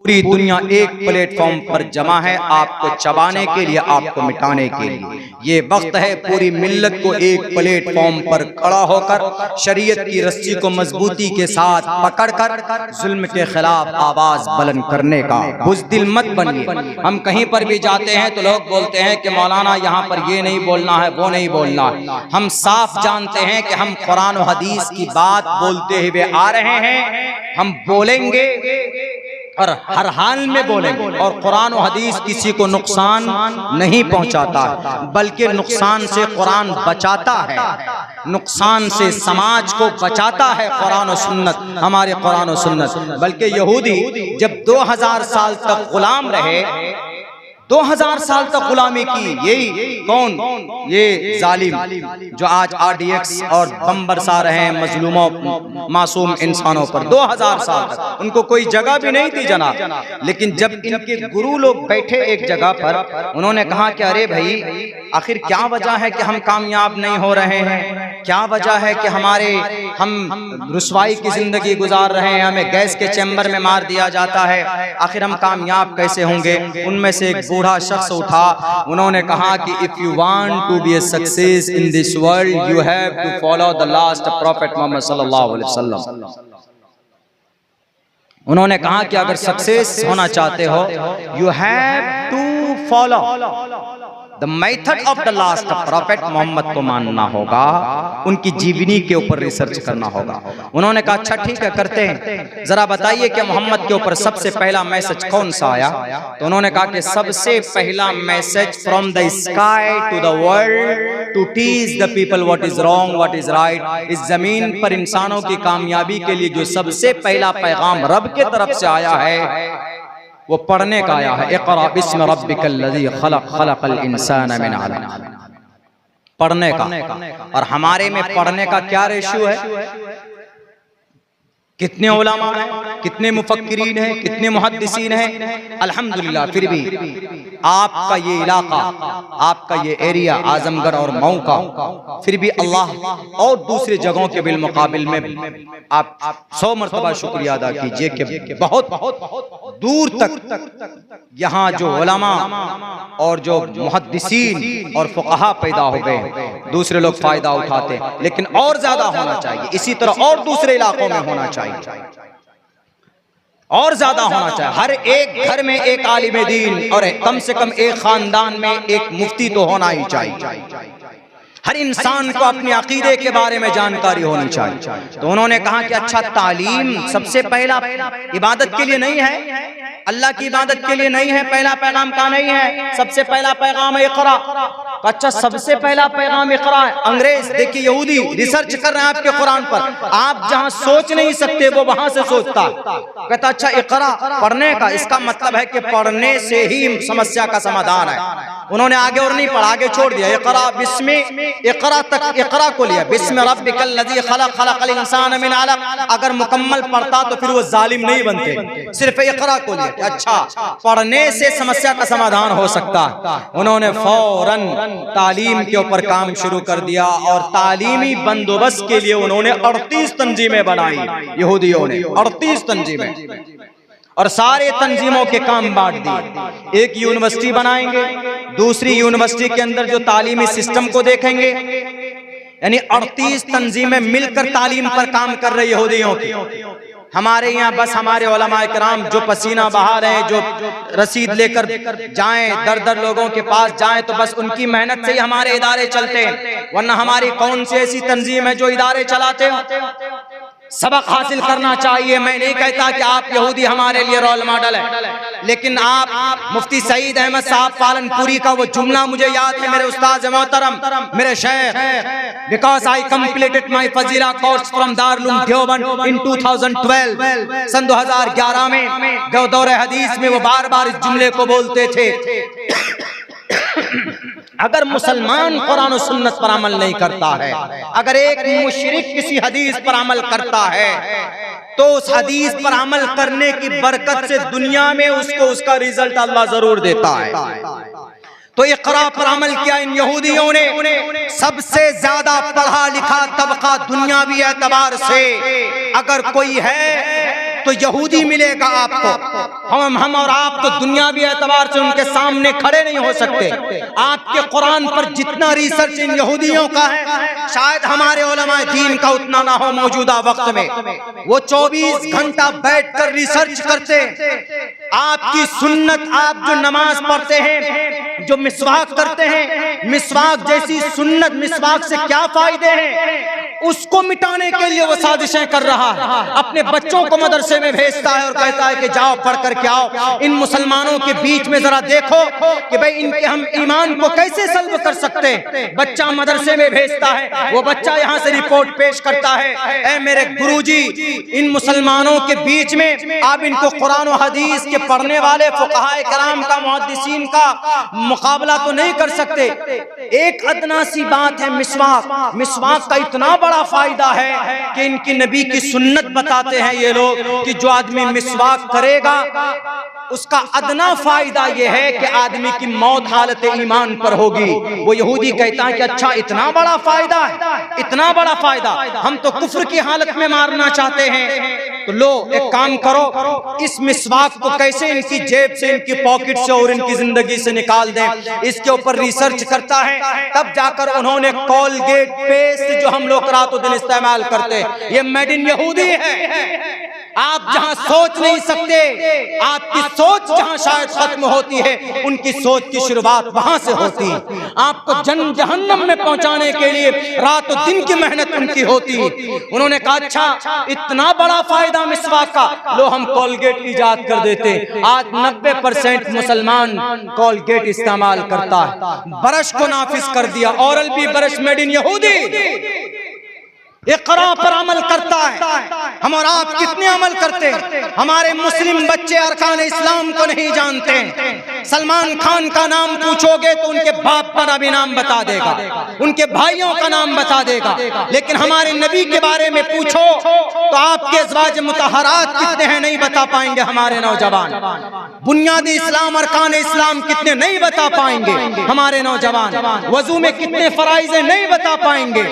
पूरी दुनिया एक प्लेटफॉर्म पर जमा है, आपको चबाने के लिए, आपको मिटाने के लिए। ये वक्त है पूरी मिल्लत को एक प्लेटफॉर्म पर खड़ा होकर शरीयत की रस्सी को मजबूती के साथ पकड़कर जुल्म के खिलाफ आवाज बुलंद करने का। बुज़दिल मत बनिए। हम कहीं पर भी जाते हैं तो लोग बोलते हैं कि मौलाना यहाँ पर ये नहीं बोलना है, वो नहीं बोलना है। हम साफ जानते हैं कि हम कुरान और हदीस की बात बोलते हुए आ रहे हैं, हम बोलेंगे और हर हाल में बोलेंगे। और कुरान और हदीस किसी को नुकसान नहीं पहुंचाता है, बल्कि नुकसान से कुरान बचाता है, नुकसान से समाज को बचाता है कुरान और सुन्नत, हमारे कुरान और सुन्नत। बल्कि यहूदी जब 2000 साल तक गुलाम रहे, 2000 साल तक गुलामी की, यही कौन, ये जालिम जो आज RDX और बम बरसा रहे हैं मजलूमों मासूम इंसानों पर। 2000 साल तक उनको कोई जगह भी नहीं दी जनाब। लेकिन जब इनके गुरु लोग बैठे एक जगह पर, उन्होंने कहा कि अरे भाई, आखिर क्या वजह है कि हम कामयाब नहीं हो रहे हैं, क्या वजह है कि हम रुसवाई की जिंदगी गुजार रहे हैं, हमें गैस के चैम्बर में मार दिया जाता है, आखिर हम कामयाब कैसे होंगे। उनमें से एक बूढ़ा शख्स उठा, उन्होंने कहा कि if you want to be a success in this world you have to follow the last prophet Mohammad सल्लल्लाहु अलैहि वसल्लम। उन्होंने कहा कि अगर सक्सेस होना चाहते हो, you have to follow the method of the last prophet Mohammad को मानना होगा, उनकी जीवनी के ऊपर रिसर्च करना होगा। उन्होंने कहा अच्छा ठीक है, करते हैं, जरा बताइए कि मोहम्मद के ऊपर सबसे पहला मैसेज कौन सा आया। तो उन्होंने कहा कि सबसे पहला message from the sky to the world to teach the people what is wrong what is right. इस जमीन पर इंसानों की कामयाबी के लिए जो सबसे पहला पैगाम रब के तरफ से आया है, वो पढ़ने का आया है। इक़रा बिस्मि रब्बिकल लज़ी खलक़ खलक़ल इंसान मिन अलक़, पढ़ने का। और हमारे में पढ़ने का क्या रेशियो है? कितने उलमा हैं, कितने मुफक्किरीन हैं, कितने मुहद्दिसीन हैं। अल्हम्दुलिल्लाह फिर भी आपका ये इलाका, आपका ये एरिया आजमगढ़ और मऊ का, फिर भी अल्लाह और दूसरे जगहों के बिलमुकाबिल में आप 100 मरतबा शुक्रिया अदा कीजिए कि बहुत दूर तक यहाँ जो उलमा और जो मुहद्दिसीन और फुक़हा पैदा हो गए, दूसरे लोग फायदा उठाते हैं, लेकिन और ज्यादा होना चाहिए। इसी तरह और दूसरे इलाकों में होना चाहिए, और ज्यादा होना चाहिए। हर एक घर में एक आलिम दीन और कम से कम एक खानदान में एक मुफ्ती तो होना ही चाहिए। हर इंसान को अपने अकीदे के बारे में जानकारी होनी चाहिए। तो उन्होंने कहा कि अच्छा, तालीम सबसे पहला इबादत के लिए नहीं है, अल्लाह की इबादत के लिए नहीं है, पहला पैगाम का नहीं है, सबसे पहला पैगाम इक़रा। अच्छा, सबसे पहला पैगाम इक़रा है। अंग्रेज देखिए, यहूदी रिसर्च कर रहे हैं आपके कुरान पर, आप जहां सोच नहीं सकते वो वहां से सोचता। कहता अच्छा इक़रा, पढ़ने का, इसका मतलब है कि पढ़ने से ही समस्या का समाधान है। उन्होंने आगे और नहीं पढ़ा, आगे छोड़ दिया। इक़रा बिस्मि, इक़रा तक इक़रा को लिया, बिस्मि रब्बिकल लज़ी खलक़ खलक़ल इंसान मिन अलक़। अगर मुकम्मल पढ़ता तो फिर वो जालिम नहीं बनते, सिर्फ इक़रा को लिया। अच्छा, पढ़ने से समस्या का समाधान हो सकता है। उन्होंने फौरन तालीम के ऊपर काम शुरू कर दिया और तालीमी बंदोबस्त के लिए उन्होंने 38 तंजीमें बनाई। यहूदियों ने 38 तंजीमें, और सारे तंजीमों के काम बांट दिए। एक यूनिवर्सिटी बनाएंगे, दूसरी यूनिवर्सिटी के अंदर जो तालीमी सिस्टम को देखेंगे, यानी 38 तंजीमें मिलकर तालीम पर काम कर रही यहूदियों की। हमारे यहाँ बस हमारे उलमाए किराम जो पसीना बहा रहे हैं, जो रसीद लेकर जाएं, दर दर लोगों के पास जाएं, तो बस उनकी मेहनत से ही हमारे इदारे चलते हैं। वरना हमारी कौन सी ऐसी तंजीम है जो इदारे चलाते हैं? सबक हासिल करना चाहिए। मैं नहीं कहता कि आप यहूदी हमारे लिए रोल मॉडल है, लेकिन आप मुफ्ती सईद अहमद साहब पालनपुरी का वो जुमला मुझे याद है, मेरे उस्ताद मोहतरम, मेरे शेख, बिकॉज आई कंप्लीटेड माई फजीला course from Darul Deoband in 2012, सन 2011 में दौरे हदीस में वो बार बार इस जुमले को बोलते थे। अगर मुसलमान कुरान और सुन्नत पर अमल नहीं करता है, अगर एक मुशरिक किसी हदीस पर अमल करता है, तो उस हदीस पर अमल करने की बरकत से दुनिया में उसको उसका रिजल्ट अल्लाह जरूर देता है। तो इक़रा पर अमल किया इन यहूदियों ने। सबसे ज्यादा पढ़ा लिखा तबका दुनियावी एतबार से अगर कोई है तो यहूदी मिलेगा आपको। हम और आप तो दुनियावी एतबार से उनके सामने खड़े नहीं हो सकते। आपके कुरान पर जितना रिसर्च इन यहूदियों का है, शायद हमारे उलमाए दीन का उतना ना हो मौजूदा वक्त में। वो 24 घंटा बैठकर रिसर्च करते। आपकी सुन्नत, आप जो नमाज पढ़ते हैं, जो मिसवाक करते हैं, मिसवाक जैसी सुन्नत, मिसवाक से क्या फायदे हैं, उसको मिटाने के लिए वो साजिशें कर रहा है। अपने बच्चों को मदरसे में भेजता है और कहता है कि जाओ पढ़ कर के आओ। इन मुसलमानों के बीच में जरा देखो कि भाई इनके हम ईमान को कैसे सल्ब कर सकते हैं। बच्चा मदरसे में भेजता है, वो बच्चा यहाँ से रिपोर्ट पेश करता है, ऐ मेरे गुरुजी, इन मुसलमानों के बीच में आप इनको कुरान और हदीस के पढ़ने वाले फुक़हा कराम का, मुहद्दिसीन का मुकाबला तो नहीं कर सकते। एक अदना सी बात है मिसवाक। मिसवाक का इतना बड़ा फायदा है कि इनकी नबी की सुन्नत बताते हैं ये लोग कि जो आदमी मिसवाक करेगा उसका अदना फायदा यह है कि आदमी की मौत हालत ईमान पर होगी। वो यहूदी कहता है कि अच्छा इतना बड़ा फायदा है, इतना बड़ा फायदा, हम तो कुफ्र की हालत में मारना चाहते हैं। तो लो एक काम करो, इस मिसवाक को कैसे इनकी जेब से, इनकी पॉकेट से और इनकी जिंदगी से निकाल दें, इसके ऊपर रिसर्च करता है। तब जाकर उन्होंने कोलगेट पेस्ट जो हम लोग रातों दिन इस्तेमाल करते हैं, ये मेड इन यहूदी है। आप जहां सोच नहीं सकते, आपकी सोच जहां शायद खत्म होती है, उनकी सोच की शुरुआत वहां से होती है। आपको जहन्नम में पहुंचाने के लिए रातों दिन की मेहनत उनकी होती है। उन्होंने कहा अच्छा इतना बड़ा फायदा मिसवाक का, लो हम कोलगेट इजाद कर देते। आज 90% मुसलमान कोलगेट इस्तेमाल करता है। ब्रश को नाफिज कर दिया, oral B brush made in यहूदी। इक़रा पर अमल करता है। हम और आप कितने अमल करते हैं? हमारे मुस्लिम बच्चे अरकान इस्लाम को नहीं जानते। सलमान खान का नाम पूछोगे तो उनके बाप का भी नाम बता देगा, उनके भाइयों का नाम बता देगा, लेकिन हमारे नबी के बारे में पूछो तो आपके अज़वाज मुतहरात कितने हैं नहीं बता पाएंगे हमारे नौजवान। बुनियादी इस्लाम, अरकान इस्लाम कितने नहीं बता पाएंगे हमारे नौजवान। वजू में कितने फराइज़ नहीं बता पाएंगे।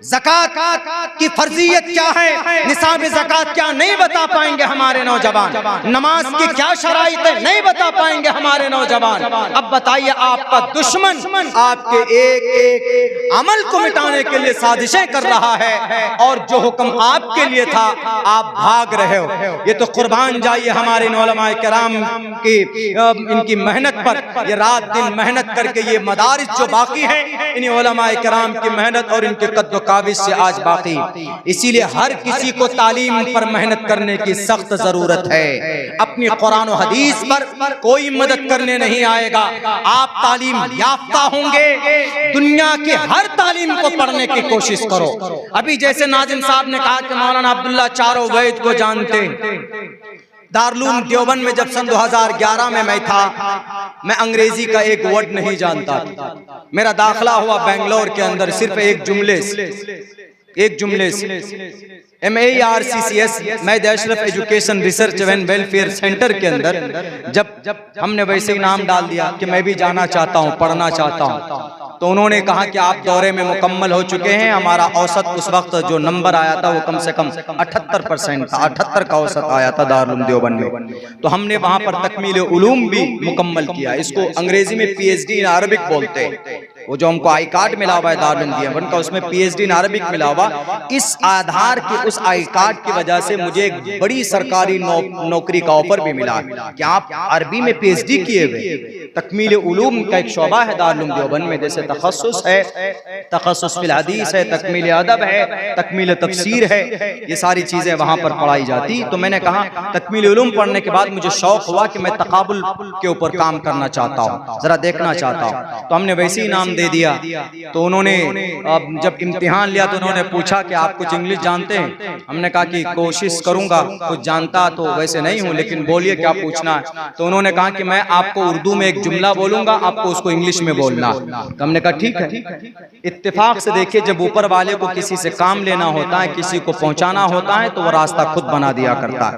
ज़कात की फर्जियत क्या है, निसाब ज़कात क्या नहीं बता पाएंगे हमारे नौजवान। नमाज की क्या शराइत है नहीं बता पाएंगे हमारे नौजवान। अब बताइए, आपका दुश्मन आपके एक एक अमल को मिटाने के लिए साजिशें कर रहा है और जो हुक्म आपके लिए था आप भाग रहे हो। ये तो कुर्बान जाइए हमारे उलमाए किराम की इनकी मेहनत पर। ये रात दिन मेहनत करके ये मदारिस जो बाकी है, इन्हीं उलमाए किराम की मेहनत और इनके कद्दो काबिज से आज बाकी। इसीलिए हर किसी को तालीम पर मेहनत करने की सख्त जरूरत है। अपनी कुरान और हदीस पर कोई मदद करने नहीं आएगा। आप तालीम याफ्ता होंगे, दुनिया के हर तालीम को पढ़ने की कोशिश करो। अभी जैसे नाजिम साहब ने कहा कि मौलाना अब्दुल्ला चारों वैद को जानते। दारुल देवबंद में जब सन 2011 में मैं था, मैं अंग्रेजी का एक वर्ड नहीं जानता था। मेरा दाखिला हुआ बेंगलोर के अंदर सिर्फ एक जुमले से MERCCS मैद Ashraf education research and welfare centre के अंदर जब हमने वैसे ही नाम डाल दिया कि मैं भी जाना चाहता हूँ, पढ़ना चाहता हूँ, तो उन्होंने कहा कि आप दौरे में मुकम्मल हो चुके हैं। हमारा औसत उस वक्त जो नंबर आया था वो कम से कम 78% था, 78 का औसत आया था दारुल देवबंद में। तो हमने वहाँ पर तकमील उलूम भी मुकम्मल किया। इसको अंग्रेजी में PhD इन अरबिक बोलते हैं। वो जो हमको आई कार्ड मिला हुआ है दारुल देवबंद का, उसमें PhD इन अरबिक मिला हुआ। इस आधार के उस आई कार्ड की वजह से मुझे एक बड़ी सरकारी नौकरी का ऑफर भी मिला कि आप अरबी में PhD किए हुए। तकमील उलूम का एक शोबा है दारुल देवबंद में, जैसे तखस्सुस है, तखस्सुस फिल हदीस है, तकमील अदब है, तकमील तफसीर है, ये सारी चीजें वहां पर पढ़ाई जाती। तो मैंने कहा तकमील उलूम पढ़ने के बाद मुझे शौक हुआ कि मैं तकाबुल के ऊपर काम करना चाहता हूँ, जरा देखना चाहता हूँ। तो हमने वैसे ही नाम दे दिया। तो उन्होंने अब जब इम्तिहान लिया तो उन्होंने पूछा कि आप कुछ इंग्लिश जानते हैं? हमने कहा कि कोशिश करूंगा, कुछ जानता तो वैसे नहीं हूँ, लेकिन बोलिए क्या पूछना है। तो उन्होंने कहा कि मैं आपको उर्दू में एक जुमला बोलूंगा, आपको उसको इंग्लिश में बोलना। तो हमने कहा ठीक है। इत्तेफाक से देखिए, जब ऊपर वाले को किसी से काम लेना होता है, किसी को पहुंचाना होता है, तो वो रास्ता खुद बना दिया करता है।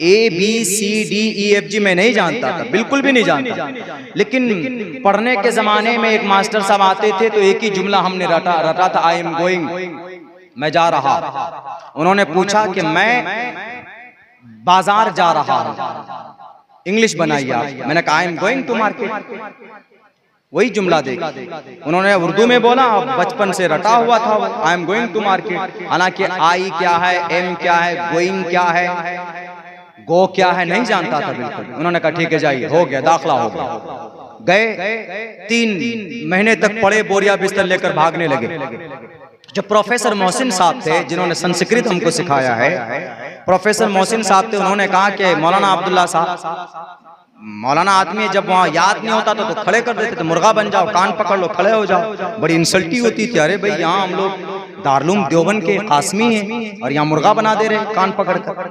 ABCDEFG मैं नहीं जानता था, बिल्कुल भी नहीं जानता, लेकिन पढ़ने के जमाने में एक मास्टर साहब आते थे तो एक ही जुमला हमने रटा था, आई एम गोइंग, मैं जा रहा। उन्होंने पूछा कि मैं बाजार जा रहा हूं, इंग्लिश बनाइए आप। मैंने कहा I am going to market, वही जुमला देखिए, उन्होंने उर्दू में बोला, बचपन से रटा हुआ था वो, I am going to market. हालांकि आई क्या है, एम क्या है, गोइंग क्या है, गो क्या है नहीं जानता था बिल्कुल। उन्होंने कहा ठीक है जाइए, हो गया, दाखला हो गया। गए, 3 महीने तक पड़े, बोरिया बिस्तर लेकर भागने लगे। जो प्रोफेसर मोहसिन साहब थे, जिन्होंने संस्कृत हमको सिखाया है, प्रोफेसर मोहसिन साहब थे, उन्होंने कहा कि मौलाना अब्दुल्ला साहब, मौलाना आदमी जब वहाँ याद नहीं होता तो खड़े कर देते थे, मुर्गा बन जाओ, कान पकड़ लो, खड़े हो जाओ। बड़ी इंसल्टी होती थी, अरे भाई यहाँ हम लोग दारुल देवबंद के कासमी हैं और यहाँ मुर्गा बना दे रहे कान पकड़ कर,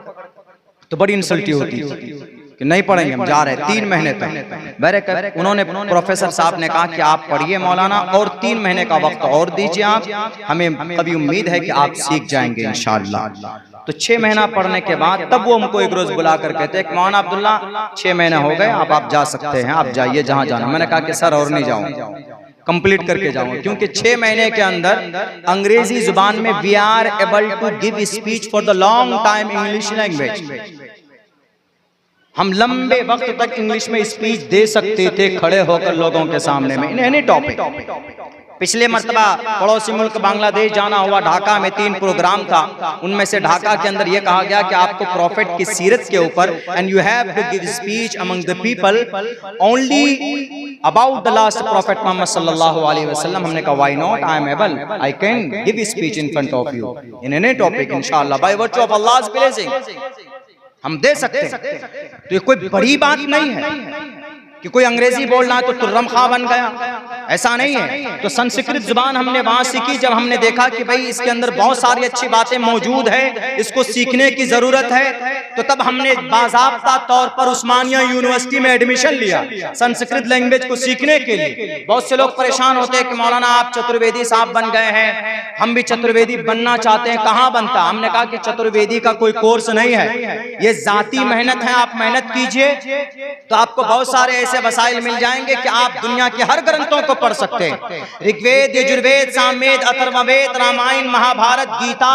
तो बड़ी इंसल्टी होती थी कि नहीं पढ़ेंगे, हम जा रहे हैं 3 महीने तक। उन्होंने प्रोफेसर साहब ने कहा कि आप पढ़िए मौलाना, और 3 महीने का वक्त और दीजिए आप हमें, कभी उम्मीद है कि आप सीख जाएंगे इंशाअल्लाह। तो 6 महीना पढ़ने के बाद तब वो हमको एक रोज बुला कर कहते हैं मौलाना अब्दुल्ला 6 महीने हो गए, आप जा सकते हैं, आप जाइए जहां जाना। मैंने कहा कि सर और नहीं जाऊंगा, कंप्लीट करके जाऊंगा, क्योंकि 6 महीने के अंदर अंग्रेजी जुबान में we are able to give speech for the long time English language, हम लंबे वक्त तक इंग्लिश में स्पीच दे सकते थे खड़े होकर लोगों के सामने में, इन एनी टॉपिक। पिछले मर्तबा पड़ोसी मुल्क बांग्लादेश जाना हुआ, ढाका में 3 प्रोग्राम था, उनमें से ढाका के अंदर यह कहा गया कि आपको प्रॉफिट की सीरत के ऊपर, and you have to give speech among the people only about the last prophet Mohammad सल्लल्लाहु अलैहि वसल्लम। हमने कहा why not, I am able, I can give speech in front of you in any topic इंशाअल्लाह, बाय वर्च्यू ऑफ अल्लाह's blessing हम दे सकते हैं। तो ये कोई बड़ी बात नहीं है कि कोई अंग्रेजी बोलना है तो तुर्रम खां बन गया, ऐसा नहीं है। तो संस्कृत जुबान हमने वहां सीखी, जब हमने देखा कि भाई इसके अंदर बहुत सारी अच्छी बातें मौजूद है, इसको सीखने की जरूरत है, तो तब हमने बाज़ाब्ता तौर पर उस्मानिया यूनिवर्सिटी में एडमिशन लिया संस्कृत लैंग्वेज को सीखने के लिए। बहुत से लोग परेशान होते हैं कि मौलाना आप चतुर्वेदी साहब बन गए हैं, हम भी चतुर्वेदी बनना चाहते हैं, कहाँ बनता? हमने कहा कि चतुर्वेदी का कोई कोर्स नहीं है, ये जाती मेहनत है, आप मेहनत कीजिए तो आपको बहुत सारे ऐसे वसाइल मिल जाएंगे कि आप दुनिया के हर ग्रंथों को पढ़ सकते हैं। ऋग्वेद, यजुर्वेद, सामवेद, अथर्ववेद, रामायण, महाभारत, गीता,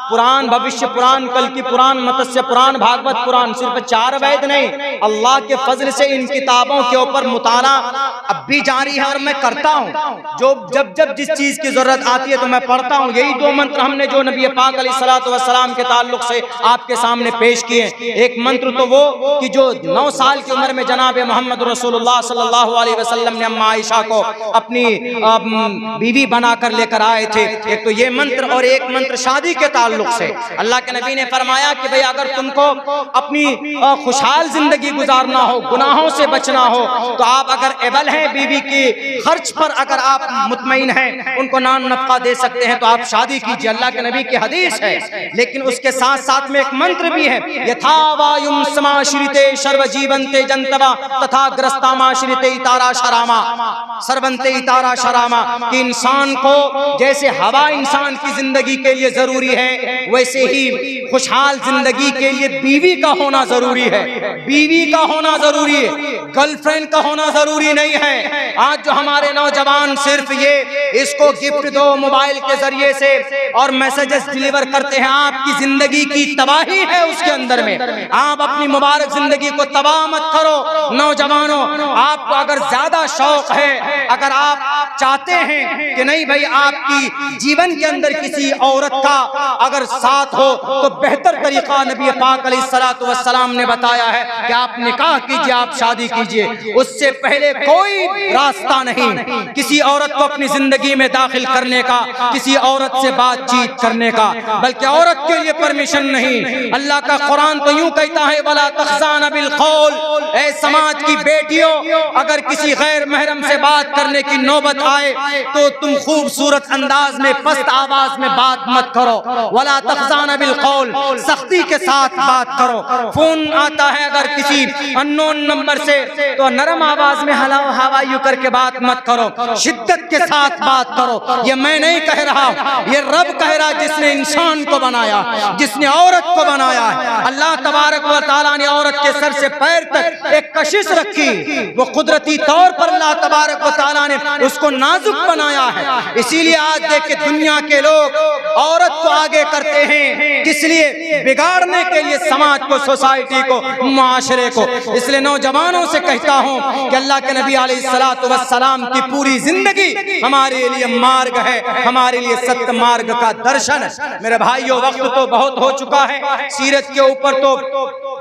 पुराण, भविष्य पुराण, कल की पुराण, मत्स्य पुराण, भागवत पुराण, सिर्फ 4 वेद नहीं, अल्लाह के फजल से इन किताबों के ऊपर मुताला अब भी जारी है और मैं करता हूँ। जो जब जब जिस चीज की जरूरत आती है तो मैं पढ़ता हूँ। यही 2 मंत्र हमने जो नबी पाक अलैहिस्सलातु वस्सलाम के ताल्लुक से आपके सामने पेश किए। एक मंत्र तो वो कि जो 9 साल की उम्र में जनाब मोहम्मद रसूलुल्लाह सल्लल्लाहु अलैहि वसल्लम ने अम्मा आयशा को अपनी बीवी बनाकर लेकर आए थे, एक तो ये मंत्र, और एक मंत्र शादी के ताल्लुक से अल्लाह के नबी ने फरमाया कि भाई अगर तुमको अपनी खुशहाल जिंदगी गुजारना हो, गुनाहों से बचना हो, तो आप अगर एबल हैं बीवी की खर्च पर, अगर आप मुतमईन हैं, उनको नान नफका दे सकते हैं, तो आप शादी कीजिए। अल्लाह के नबी की हदीस है। लेकिन उसके साथ साथ में एक मंत्र भी है, यथा वायुम समाश्रिते सर्व जीवंते जंतवा तथा ग्रस्तामाश्रिते इतारा शरामा सर्वंते इतारा शरामा, कि इंसान को जैसे हवा इंसान की जिंदगी के लिए जरूरी है, वैसे ही खुशहाल जिंदगी के लिए बीवी का होना जरूरी है। बीवी का होना जरूरी है, गर्लफ्रेंड का होना जरूरी नहीं है। आज जो हमारे नौजवान सिर्फ ये इसको गिफ्ट दो मोबाइल के जरिए से और मैसेजेस डिलीवर करते हैं, आपकी जिंदगी की तबाही है उसके अंदर में। आप अपनी मुबारक जिंदगी को तबाह मत करो। नौजवानों, आपको अगर ज्यादा शौक है, अगर आप चाहते हैं कि नहीं भाई आपकी जीवन के अंदर किसी औरत का अगर साथ हो, तो बेहतर तरीका नबी पाक अलैहिस्सलातु वस्सलाम ने बताया है कि आप निकाह कीजिए, आप शादी कीजिए। उससे पहले कोई रास्ता नहीं किसी औरत को अपनी जिंदगी में दाखिल करने का, किसी औरत से बातचीत करने का, बल्कि औरत के लिए परमिशन नहीं। अल्लाह का कुरान तो यूं कहता है, वला तखज़ान बिल कौल, ऐ समाज की बेटियों, अगर किसी गैर महरम से बात करने की नौबत आए तो तुम खूबसूरत अंदाज में, पस्त आवाज में बात मत करो। वला तखज़ान बिल कौल, सख्ती के साथ बात करो। फोन आता है अगर किसी अननोन नंबर से, तो नरम आवाज में हला हवा यू करके बात मत करो, शिद्दत के साथ बात करो। ये मैं नहीं कह रहा, ये रब कह रहा, जिसने इंसान को बनाया, जिसने औरत को बनाया है। अल्लाह तबारक व तआला ने औरत के सर से पैर तक एक कशिश रखी, वो कुदरती तौर पर अल्लाह तबारक व तआला ताला ने उसको नाजुक बनाया है। इसीलिए आज देख के दुनिया के लोग औरत को आगे करते हैं, किस लिए? बिगाड़ने के लिए समाज को, सोसाइटी को, मुआशरे को। इसलिए नौजवानों से कहता हूं कि अल्लाह के नबी अलैहिस्सलातु वस्सलाम की पूरी जिंदगी हमारे लिए मार्ग है, हमारे लिए सत्य मार्ग का दर्शन है। मेरे भाइयों, वक्त तो बहुत हो चुका है, सीरत के ऊपर तो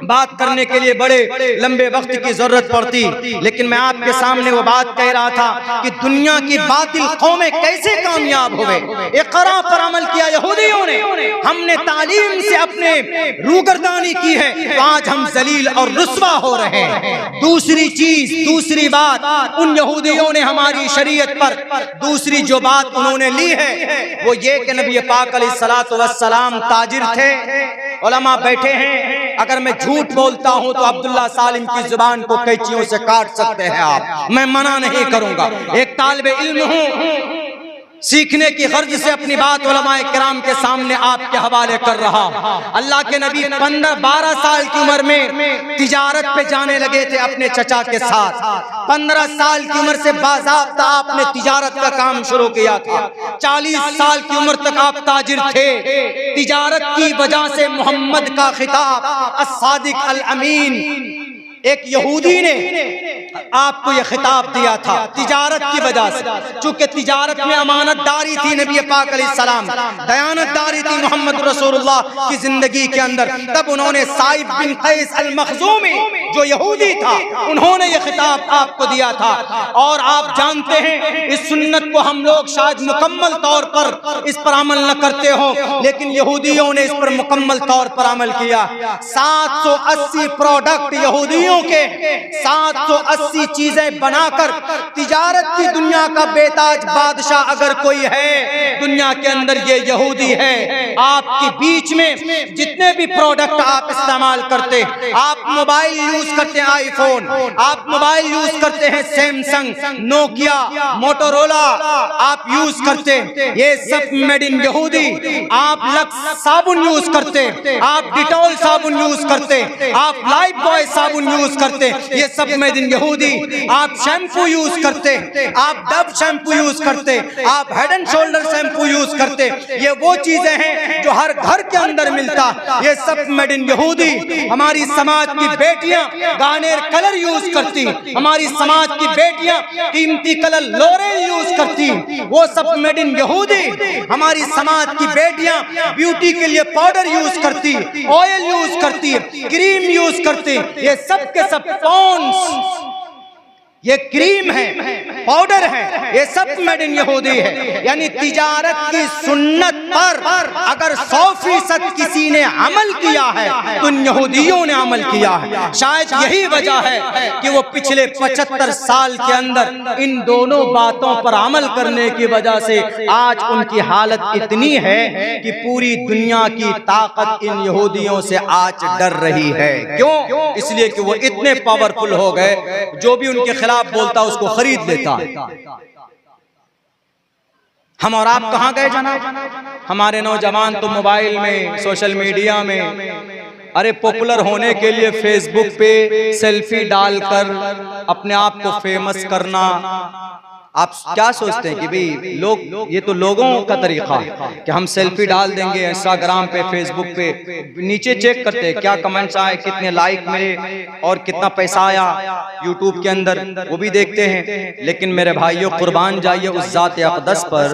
बात करने के लिए बड़े लंबे वक्त की जरूरत पड़ती, लेकिन मैं आपके सामने वो बात कह रहा था कि दुनिया की बातिल कौमें कैसे कामयाब हुए। इक़रा पर अमल किया यहूदियों ने, हमने तालीम से अपने रूगर्दानी की है, तो आज हम जलील और रुस्वा हो रहे हैं। दूसरी चीज, दूसरी बात, उन यहूदियों ने हमारी शरीयत पर दूसरी जो बात उन्होंने ली है वो ये कि नबी पाक अलैहिस्सलातु वस्सलाम ताजिर थे। उलमा बैठे हैं, अगर मैं झूठ बोलता हूं तो अब्दुल्ला सालिम की जुबान को कैंचियों से काट सकते हैं आप, मैं मना नहीं करूंगा। एक तालिबे इल्म हूं, सीखने की गर्ज से अपनी बात उलमाए किराम के सामने आपके हवाले कर रहा हूं। अल्लाह के नबी 15-12 साल की उम्र में तिजारत पे जाने लगे थे अपने चचा के साथ। 15 साल की उम्र से बाज़ाब्ता आपने तिजारत का काम शुरू किया था। 40 साल की उम्र तक आप ताजिर थे। तिजारत की वजह से मोहम्मद का खिताब अस-सादिक अल-अमीन, एक यहूदी ने आपको यह खिताब दिया था तिजारत की वजह से। चूंकि तिजारत में अमानतदारी थी नबी पाक अलैहिस्सलाम, दयानतदारी थी मोहम्मद रसूलुल्लाह की जिंदगी के अंदर, तब उन्होंने साइब बिन कैस अल-मखज़ूमी जो यहूदी था, उन्होंने यह खिताब आपको दिया था। और आप जानते हैं इस सुन्नत को हम लोग शायद मुकम्मल तौर पर इस पर अमल न करते हो, लेकिन यहूदियों ने इस पर मुकम्मल तौर पर अमल किया। 780 प्रोडक्ट यहूदियों के 780 चीजें बनाकर तिजारत की दुनिया का बेताज बादशाह अगर कोई है दुनिया के अंदर ये यहूदी है। आपके बीच में जितने भी प्रोडक्ट आप इस्तेमाल करते, आप मोबाइल यूज करते हैं आईफोन, आप मोबाइल यूज करते हैं सैमसंग, नोकिया, मोटोरोला आप यूज करते, ये सब मेड इन यहूदी। आप लक्स साबुन यूज करते, आप डिटॉल साबुन यूज करते, आप लाइफ बॉय साबुन यूज करते, ये सब मेड इन यहूदी। आप शैम्पू यूज करते, आप डब शैम्पू यूज करते, आप head and shoulder shampoo use करते, ये वो चीजें हैं जो हर घर के अंदर मिलता, ये सब मेड इन यहूदी। हमारी समाज की बेटियां गार्नियर कलर यूज करती, हमारी समाज की बेटियां कीमती कलर लोरेल यूज करती, वो सब मेड इन यहूदी। हमारी समाज की बेटियां ब्यूटी के लिए पाउडर यूज करती, ऑयल यूज करती, क्रीम यूज करती, ये सब के सब पॉन्ड्स, ये क्रीम है, पाउडर है, ये सब मेड इन यहूदी है। यानी तिजारत की सुन्नत पर अगर 100% किसी ने अमल किया है तो यहूदियों ने अमल किया है। शायद यही वजह है कि वो पिछले 75 साल के अंदर इन दोनों बातों पर अमल करने की वजह से आज उनकी हालत इतनी है कि पूरी दुनिया की ताकत इन यहूदियों से आज डर रही है। क्यों? इसलिए कि वो इतने पावरफुल हो गए, जो भी उनके खिलाफ बोलता उसको खरीद लेता। हम और आप कहां गए जनाब? हमारे नौजवान तो मोबाइल में, सोशल मीडिया में, अरे पॉपुलर होने के लिए फेसबुक पे सेल्फी डालकर अपने आप को फेमस करना। आप क्या सोचते हैं कि भाई लोग, ये तो लोगों का तरीका है कि हम सेल्फी डाल देंगे इंस्टाग्राम पे, फेसबुक पे, नीचे चेक करते हैं क्या कमेंट्स आए, कितने लाइक मिले और कितना पैसा आया यूट्यूब के अंदर, वो भी देखते हैं। लेकिन मेरे भाइयों, कुर्बान जाइए उस ज़ात अक़दस पर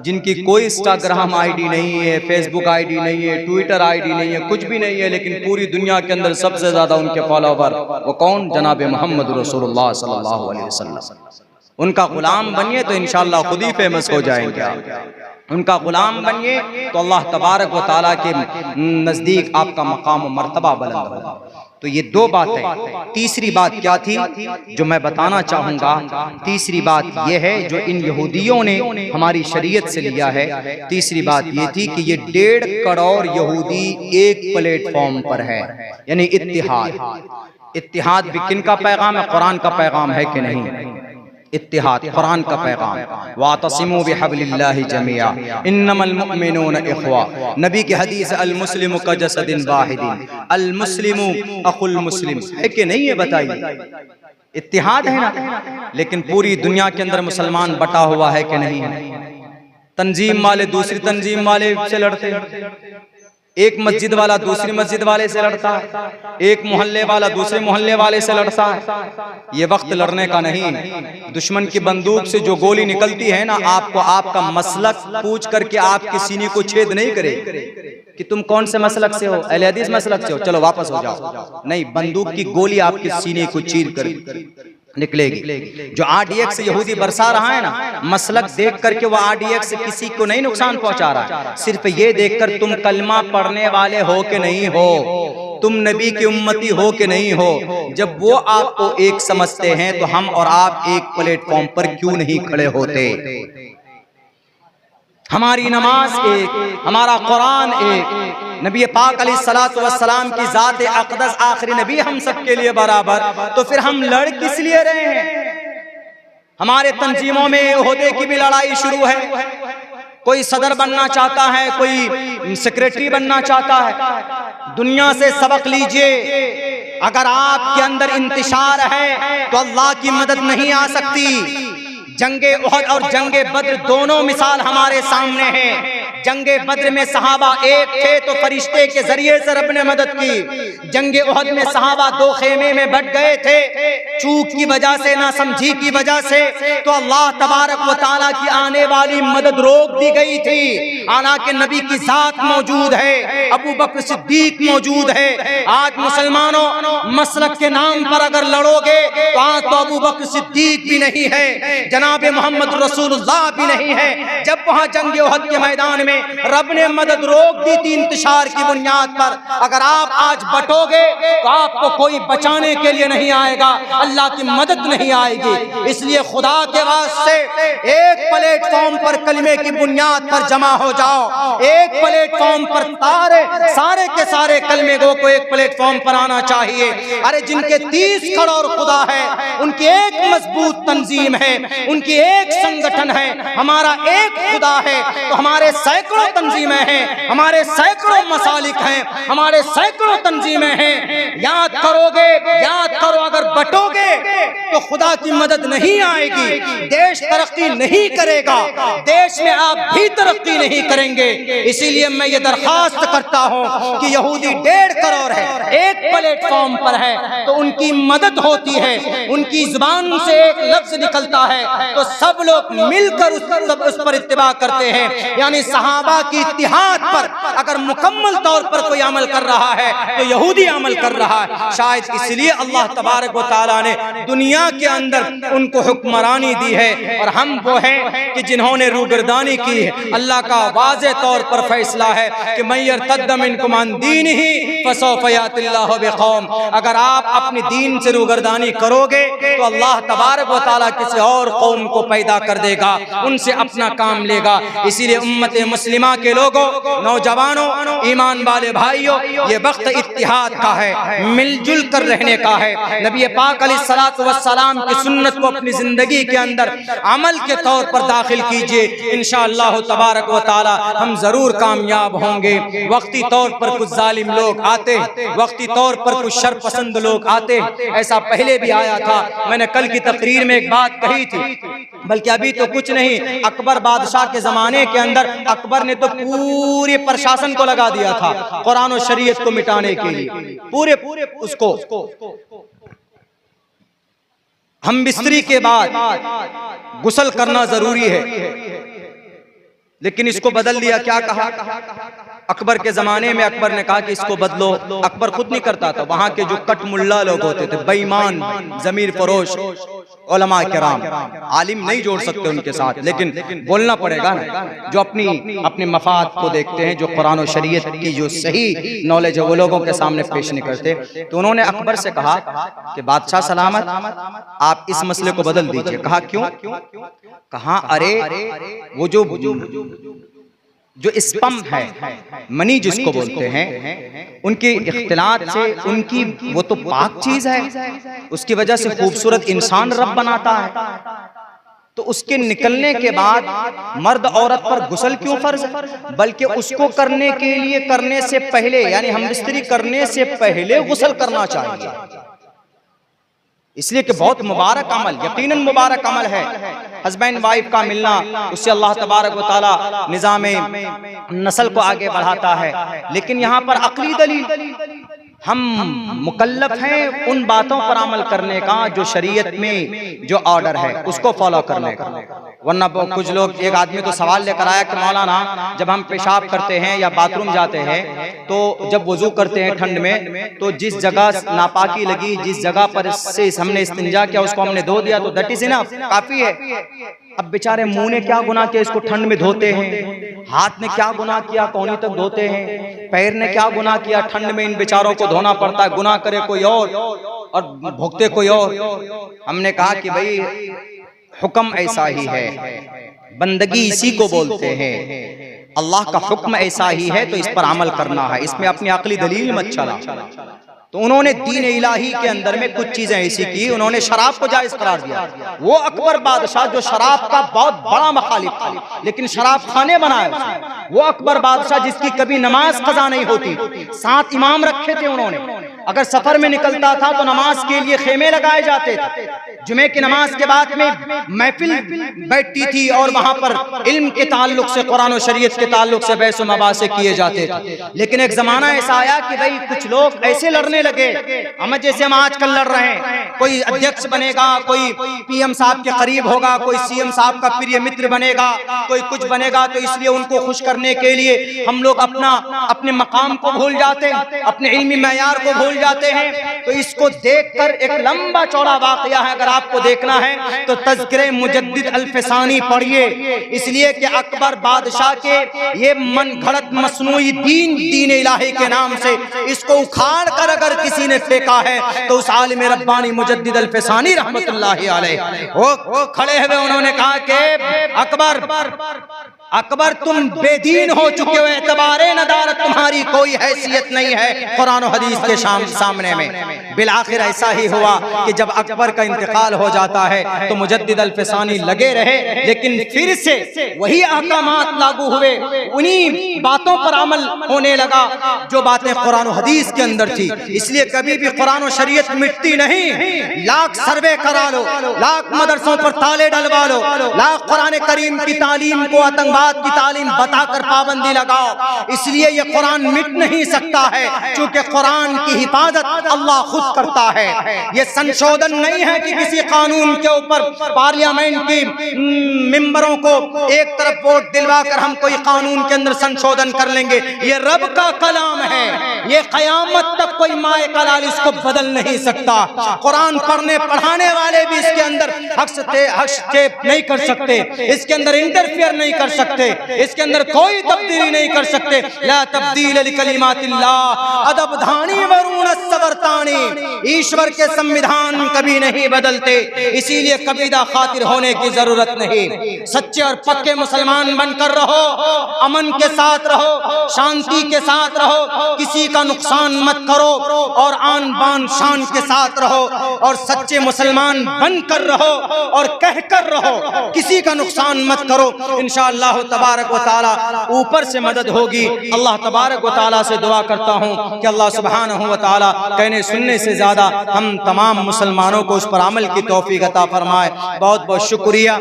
जिनकी कोई इंस्टाग्राम आईडी नहीं है, फेसबुक आईडी नहीं है, ट्विटर आईडी नहीं है, कुछ भी नहीं है, लेकिन पूरी दुनिया के अंदर सबसे ज्यादा उनके फॉलोवर वो कौन? जनाब मोहम्मद रसूलुल्लाह सल्लल्लाहु अलैहि वसल्लम। उनका गुलाम बनिए तो इंशाअल्लाह खुद ही फेमस हो जाएंगे। उनका गुलाम बनिए तो अल्लाह तबारक व तआला के नजदीक आपका मकाम व मर्तबा बुलंद होगा। तो ये दो बातें। तीसरी बात क्या थी जो मैं बताना चाहूंगा? तीसरी बात ये है जो इन यहूदियों ने हमारी शरीयत से लिया है। तीसरी बात ये थी कि ये 1.5 करोड़ यहूदी एक प्लेटफॉर्म पर है, यानी इत्तिहाद। इत्तिहाद भी किन का पैगाम है? कुरान का पैगाम है कि नहीं? इत्तिहाद, कुरान का पैगाम, वातसिमू बिहब्लिल्लाहि जमीआ इन्नमल मुमिनून इख्वा। नबी की हदीस अल मुस्लिमु कजसदिन वाहिदिन, अल मुस्लिमु अखुल मुस्लिम, है कि नहीं है बताइए? इत्तिहाद है ना। लेकिन पूरी दुनिया के अंदर मुसलमान बटा हुआ है कि नहीं है? तंजीम वाले दूसरी तंजीम वाले से लड़ते हैं, एक मस्जिद वाला दूसरी मस्जिद वाले से लड़ता है, एक मोहल्ले वाला दूसरे मोहल्ले वाले से लड़ता है। ये वक्त लड़ने का नहीं। दुश्मन की बंदूक से जो गोली निकलती है ना, आपको आपका मसलक पूछ करके आपके सीने को छेद नहीं करे कि तुम कौन से मसलक से हो, अहले हदीस मसलक से हो, चलो वापस हो जाओ। नहीं, बंदूक की गोली आपके सीने को चीर कर निकलेगी। जो RDX यहूदी बरसा रहा है ना, मसलक देख करके वो RDX किसी को नहीं नुकसान पहुंचा रहा है, सिर्फ ये देखकर तुम कलमा पढ़ने वाले हो कि नहीं हो, तुम नबी की उम्मती हो कि नहीं हो। जब वो आपको एक समझते हैं तो हम और आप एक प्लेटफॉर्म पर क्यों नहीं खड़े होते? हमारी नमाज एक, हमारा कुरान एक, नबी पाक अलैहिस्सलातु वस्सलाम की जात अक़दस आखिरी नबी हम सबके लिए बराबर, तो फिर हम लड़ किस लिए रहे हैं? हमारे तंजीमों में ओहदे की भी लड़ाई शुरू है। कोई सदर बनना चाहता है, कोई सेक्रेटरी बनना चाहता है। दुनिया से सबक लीजिए, अगर आपके अंदर इंतिशार है तो अल्लाह की मदद नहीं आ सकती। जंगे उहद और जंगे बद्र दोनों मिसाल हमारे सामने हैं। जंगे बद्र में सहाबा एक थे तो फरिश्ते के जरिए से रब ने मदद की। जंगे उहद में सहाबा दो खेमे में बट गए थे, चूक की वजह से, ना समझी की वजह से, तो अल्लाह तबारक व तआला की आने वाली मदद रोक दी गई थी। हालांकि नबी की जात मौजूद है, अबू बकर सिद्दीक मौजूद है। आज मुसलमानों, मसलक के नाम पर अगर लड़ोगे तो आज तो अबू बकर सिद्दीक भी नहीं है, जनाबे मोहम्मद रसूलुल्लाह भी नहीं है। जब वहां जंगे उहद के मैदान में रब ने मदद रोक दी थी इंतशार की बुनियाद पर, अगर आप आज बटोगे तो आपको कोई बचाने के लिए नहीं आएगा, अल्लाह की मदद नहीं आएगी। इसलिए खुदा के वास्ते एक प्लेटफॉर्म पर कलमे की बुनियाद पर जमा हो जाओ। एक प्लेटफॉर्म पर सारे के सारे कलमे को एक प्लेटफॉर्म पर आना चाहिए। अरे जिनके 30 करोड़ खुदा है, उनकी एक मजबूत तंजीम है, उनकी एक संगठन है, हमारा एक खुदा है, तो हमारे सैकड़ों तंजीमें हैं, हमारे सैकड़ों मसालिक हैं, हमारे सैकड़ों तंजीमें हैं। याद करोगे, याद करो, अगर बटोगे तो खुदा की मदद नहीं आएगी, देश तरक्की नहीं करेगा, देश में आप भी तरक्की नहीं करेंगे। इसीलिए मैं ये दरखास्त करता हूँ कि यहूदी 1.5 करोड़ है, एक प्लेटफॉर्म पर है तो उनकी मदद होती है, उनकी जुबान से एक लफ्ज निकलता है तो सब लोग मिलकर उस पर इत्तिबा करते हैं। यानी सहाबा की इत्तिहाद पर अगर मुकम्मल तौर पर कोई अमल कर रहा है तो यहूदी अमल कर रहा है। शायद इसलिए अल्लाह तबारक व तआला ने दुनिया के अंदर उनको हुक्मरानी दी है, और हम वो हैं कि जिन्होंने रूगर्दानी की है। अल्लाह का वाज़े तौर पर फैसला है कि मैं यर्तद्द मिनकुम अन दीनिही फसौफ यातिल्लाहु बिक़ौम, अगर आप अपनी दीन से रूगर्दानी करोगे तो अल्लाह तबारक व तआला किसी और कौम को पैदा कर देगा, उनसे अपना काम लेगा। इसीलिए उम्मत मुस्लिमा के लोगों, नौजवानों, ईमान वाले भाइयों, ये वक्त इत्तिहाद का है, मिलजुल कर रहने का है। नबी पाक अलैहिस्सलातु वस्सलाम की सुन्नत को अपनी जिंदगी के अंदर अमल के तौर पर दाखिल कीजिए, इंशाअल्लाह तबारक व तआला हम जरूर कामयाब होंगे। वक्ती तौर पर कुछ जालिम लोग आते, वक्ती तौर पर कुछ शर पसंद लोग आते, ऐसा पहले भी आया था। मैंने कल की तकरीर में एक बात कही थी, बल्कि अभी तो कुछ नहीं, अकबर बादशाह के जमाने के अंदर अकबर ने तो पूरे प्रशासन को लगा दिया था कुरान और शरीयत को मिटाने के लिए, पूरे उसको। हम बिस्तरी के बाद गुस्ल करना जरूरी है, लेकिन इसको बदल दिया। क्या कहा अकबर के जमाने में? अकबर ने कहा कि इसको बदलो। अकबर खुद नहीं करता था, वहां के जो कट मुल्ला लोग होते थे, बेईमान, जमीर फरोश उलमा किराम, आलिम नहीं जोड़ सकते उनके साथ, लेकिन बोलना पड़ेगा ना, जो अपने मफाद को देखते हैं, जो कुरान और शरीयत की जो सही नॉलेज है वो लोगों के सामने पेश नहीं करते। तो उन्होंने अकबर से कहा कि बादशाह सलामत, आप इस मसले को बदल दीजिए। कहा क्यों? कहा अरे वो जो स्पम है, मनी जिसको बोलते हैं, उनके इख्तिलात से उनकी वो तो पाक चीज है, उसकी वजह से खूबसूरत इंसान रब बनाता है। तो उसके निकलने के बाद मर्द औरत पर गुस्ल क्यों फर्ज है, बल्कि उसको करने के लिए करने से पहले यानी हमबिस्तरी करने से पहले गुस्ल करना चाहिए। इसलिए कि बहुत मुबारक अमल, यकीनन मुबारक अमल है हस्बैंड वाइफ का मिलना। उससे अल्लाह तबारक व तआला निज़ाम नस्ल को आगे बढ़ाता है। लेकिन यहाँ पर अक्ली दलील, हम मुकल्लफ हैं उन बातों पर अमल करने का जो शरीयत में जो ऑर्डर है उसको फॉलो करने का। वरना कुछ लोग, एक आदमी तो सवाल लेकर आया कि मौलाना जब हम पेशाब करते हैं या बाथरूम जाते हैं तो जब वुजू करते हैं ठंड में, तो जिस जगह नापाकी लगी, जिस जगह पर से हमने इस्तिंजा किया उसको हमने धो दिया तो दैट इज इनफ, काफी है। अब बेचारे मुंह ने क्या गुनाह किया, इसको ठंड में धोते हैं। हाथ ने क्या गुनाह किया, कौनी तक धोते हैं। पैर ने क्या गुनाह किया, ठंड में इन बेचारों को धोना पड़ता है। गुनाह करे कोई और भुगते कोई और। हमने कहा कि भाई हुक्म ऐसा ही है, बंदगी इसी को बोलते हैं, अल्लाह का हुक्म ऐसा ही है तो इस पर अमल करना है, इसमें अपनी अक्ली दलील मत चला। तो उन्होंने दीन इलाही के अंदर में कुछ चीजें ऐसी की, उन्होंने शराब को जायज करार दिया। वो अकबर बादशाह जो शराब का बहुत बड़ा मुखालिफ था लेकिन शराब खाने बनाया, वो अकबर बादशाह जिसकी कभी नमाज कज़ा नहीं होती, 7 इमाम रखे थे उन्होंने। अगर सफर में निकलता था तो नमाज के लिए खेमे लगाए जाते थे। जुमे की नमाज के बाद में महफिल बैठती थी और वहां पर इल्म के ताल्लुक से, कुरान और शरीयत के ताल्लुक से बहस व मबासे किए जाते थे। लेकिन एक जमाना ऐसा आया कि भाई कुछ लोग ऐसे लड़ने लगे, हम जैसे हम आजकल लड़ रहे हैं। कोई अध्यक्ष बनेगा, कोई पीएम साहब के करीब होगा, कोई सीएम साहब का प्रिय मित्र बनेगा, कोई कुछ बनेगा, तो इसलिए उनको खुश करने के लिए हम लोग अपने मकाम को भूल जाते हैं, अपने इल्मी मयार को भूल जाते हैं। तो इसको देखकर एक लंबा चौड़ा वाकया है, अगर आपको देखना है तो तज़किरे मुजद्दिद अल-फ़सानी पढ़िए। इसलिए कि अकबर बादशाह के ये मन घड़त मसनूई दीन इलाही के नाम से इसको उखाड़ कर अगर किसी ने फेंका है तो उस आलिम रब्बानी मुजद्दिद अल-फ़सानी रहमतुल्लाहि अलैह वो खड़े हुए, उन्होंने कहा कि अकबर तुम बेदीन हो चुके हो, एतबारे नदारत तुम्हारी कोई हैसियत नहीं है कुरान और हदीस के सामने में। बिलाखिर ऐसा ही हुआ कि जब अकबर का इंतकाल हो जाता है तो मुजद्दिद अल-फ़सानी लगे रहे, लेकिन फिर से वही अहकामात लागू हुए, उन्हीं बातों पर अमल होने लगा जो बातें कुरान और हदीस के अंदर थी। इसलिए कभी भी कुरान और शरीयत मिटती नहीं। लाख सर्वे करा लो, लाख मदरसों पर ताले डलवा लो, लाख कुरान करीम की तालीम को आतंकवाद की तालीम बताकर पाबंदी लगाओ, इसलिए ये कुरान मिट नहीं सकता है, क्योंकि कुरान की हिफाजत अल्लाह खुद करता है। ये संशोधन नहीं है कि किसी कानून के ऊपर पार्लियामेंट की मेंबरों को एक तरफ वोट दिलवाकर हम कोई कानून के अंदर संशोधन कर लेंगे। ये रब का कलाम है, ये कयामत तक कोई माए कलाल इसको बदल नहीं सकता। कुरान पढ़ने पढ़ाने वाले भी इसके अंदर हस्तक्षेप नहीं कर सकते, इसके अंदर इंटरफियर नहीं कर सकते, इसके अंदर कोई तब्दीली नहीं कर सकते। ला तब्दील लिकलिमातिल्लाह अदबधानी वरून सवरतानी, ईश्वर के संविधान कभी नहीं बदलते, इसीलिए कबीदा खातिर होने की जरूरत नहीं। सच्चे और पक्के मुसलमान बनकर रहो, अमन के साथ रहो, शांति के साथ रहो, किसी का नुकसान मत करो और आन बान शान के साथ रहो, और सच्चे मुसलमान बनकर रहो और कहकर रहो, किसी का नुकसान मत करो। इंशाअल्लाह तबारक व तआला ऊपर से मदद होगी। अल्लाह तबारक व तआला से दुआ करता हूँ कि अल्लाह सुब्हानहू व तआला कहने सुनने से ज्यादा हम तमाम मुसलमानों को उस पर अमल की तौफीक अता फरमाए। बहुत बहुत शुक्रिया,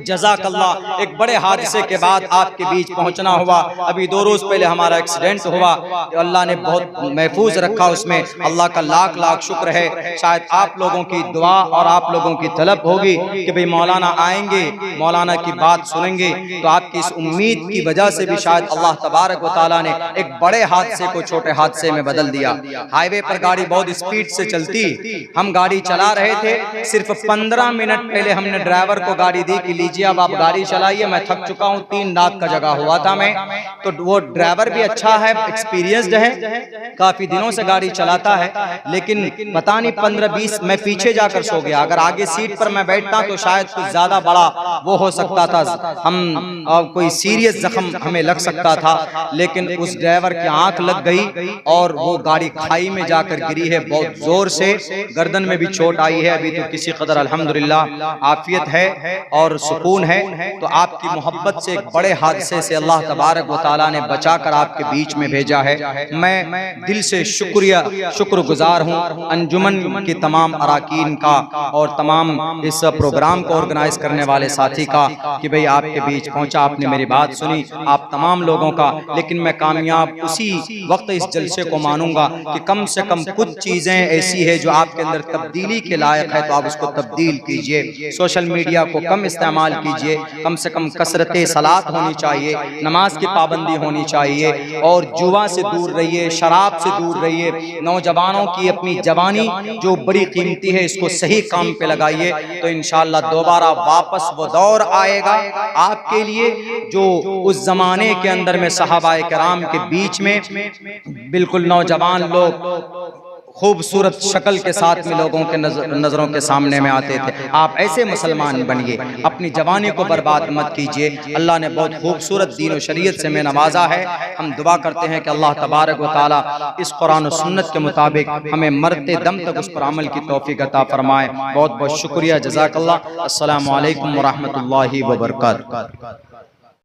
जज़ाकल्लाह। एक बड़े हादसे के बाद आपके बीच पहुंचना हुआ। अभी 2 रोज पहले हमारा एक्सीडेंट हुआ, अल्लाह ने बहुत महफूज रखा, उसमें अल्लाह का लाख लाख शुक्र है। शायद आप लोगों की दुआ और आप लोगों की तलब होगी कि भाई मौलाना आएंगे, मौलाना की बात सुनेंगे, तो आपकी इस उम्मीद की वजह से भी शायद अल्लाह तबारक व तआला ने एक बड़े हादसे को छोटे हादसे में बदल दिया। हाईवे पर गाड़ी बहुत स्पीड से चलती, हम गाड़ी चला रहे थे, सिर्फ 15 मिनट पहले हमने ड्राइवर को गाड़ी दी कि लीजिए अब आप गाड़ी चलाइए, मैं थक चुका हूँ, 3 रात का जगह हुआ था मैं। तो वो ड्राइवर भी अच्छा है, एक्सपीरियंस्ड है, काफी दिनों से गाड़ी चलाता है, लेकिन पता नहीं 15-20 मैं पीछे जाकर सो गया। अगर आगे सीट पर मैं बैठता तो शायद कुछ ज्यादा बड़ा वो हो सकता था, हम कोई सीरियस जख्म हमें लग सकता था, लेकिन उस ड्राइवर की आंख लग गई और वो गाड़ी खाई में जा जाकर गिरी है, बहुत जोर से, गर्दन में भी चोट आई है। अभी तो किसी कदर अल्हम्दुलिल्लाह आफियत है और सुकून है। तो आपकी मोहब्बत से एक बड़े हादसे से अल्लाह तबारक व तआला ने बचाकर आपके बीच में भेजा है। मैं दिल से शुक्रगुजार हूँ अंजुमन की तमाम अराकीन का और तमाम इस प्रोग्राम को ऑर्गेनाइज करने वाले साथी का कि भाई आपके बीच पहुंचा, आपने मेरी बात सुनी, आप तमाम लोगों का। लेकिन मैं कामयाब उसी वक्त इस जलसे को मानूंगा कि कम से कम कुछ चीजें ऐसी है जो आपके अंदर तब्दीली के लायक है, तो आप उसको तब्दील कीजिए। सोशल मीडिया को कम इस्तेमाल कीजिए, कम से कम कसरत सलात होनी चाहिए, नमाज की पाबंदी होनी चाहिए और जुआ से दूर रहिए, शराब से दूर रहिए। नौजवानों की अपनी जवानी जो बड़ी कीमती है, इसको सही काम पे लगाइए, तो इंशाअल्लाह दोबारा वापस वो दौर आएगा आपके लिए जो उस जमाने के अंदर में सहाबाए किराम के बीच में बिल्कुल नौजवान लोग खूबसूरत शक्ल के साथ में लोगों के नजरों के सामने में आते थे। आप ऐसे मुसलमान बनिए, अपनी जवानी को बर्बाद मत कीजिए। अल्लाह ने बहुत खूबसूरत दीन और शरीयत से में नवाजा है। हम दुआ करते हैं कि अल्लाह तबारक व तआला इस कुरान और सुन्नत के मुताबिक हमें मरते दम तक उस पर अमल की तौफीक अता फरमाए। बहुत बहुत शुक्रिया, जज़ाकल्लाह। अस्सलामु अलैकुम व रहमतुल्लाहि व बरकातहू।